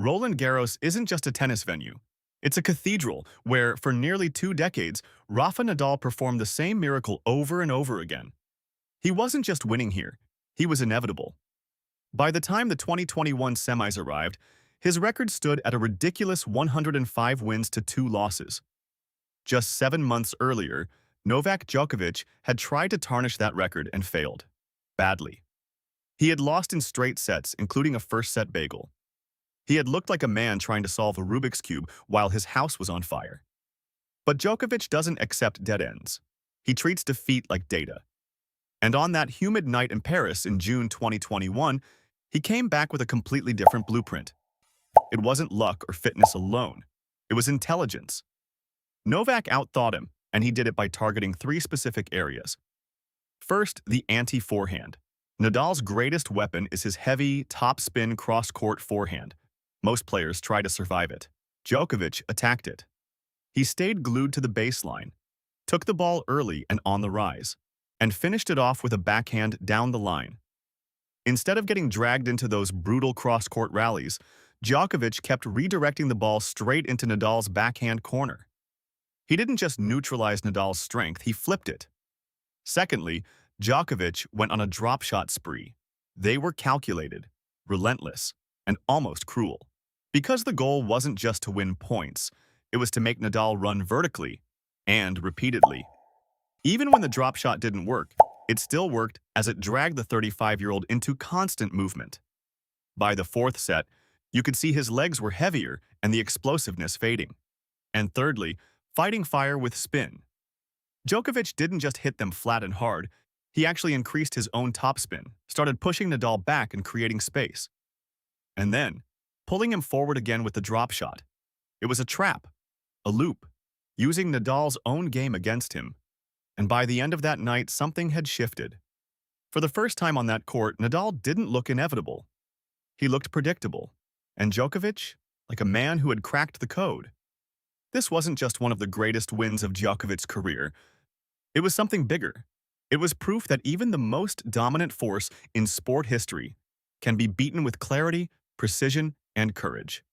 Roland Garros isn't just a tennis venue. It's a cathedral where, for nearly 2 decades, Rafa Nadal performed the same miracle over and over again. He wasn't just winning here, he was inevitable. By the time the 2021 semis arrived, his record stood at a ridiculous 105 wins to 2 losses. Just 7 months earlier, Novak Djokovic had tried to tarnish that record and failed. Badly. He had lost in straight sets, including a first-set bagel. He had looked like a man trying to solve a Rubik's Cube while his house was on fire. But Djokovic doesn't accept dead ends. He treats defeat like data. And on that humid night in Paris in June 2021, he came back with a completely different blueprint. It wasn't luck or fitness alone. It was intelligence. Novak outthought him, and he did it by targeting 3 specific areas. First, the anti-forehand. Nadal's greatest weapon is his heavy, topspin cross-court forehand. Most players try to survive it. Djokovic attacked it. He stayed glued to the baseline, took the ball early and on the rise, and finished it off with a backhand down the line. Instead of getting dragged into those brutal cross-court rallies, Djokovic kept redirecting the ball straight into Nadal's backhand corner. He didn't just neutralize Nadal's strength, he flipped it. Secondly, Djokovic went on a drop shot spree. They were calculated, relentless, and almost cruel. Because the goal wasn't just to win points, it was to make Nadal run vertically and repeatedly. Even when the drop shot didn't work, it still worked as it dragged the 35-year-old into constant movement. By the 4th set, you could see his legs were heavier and the explosiveness fading. And thirdly, fighting fire with spin. Djokovic didn't just hit them flat and hard, he actually increased his own topspin, started pushing Nadal back and creating space. And then, pulling him forward again with the drop shot. It was a trap, a loop, using Nadal's own game against him. And by the end of that night, something had shifted. For the first time on that court, Nadal didn't look inevitable. He looked predictable. And Djokovic, like a man who had cracked the code. This wasn't just one of the greatest wins of Djokovic's career. It was something bigger. It was proof that even the most dominant force in sport history can be beaten with clarity, precision, and courage.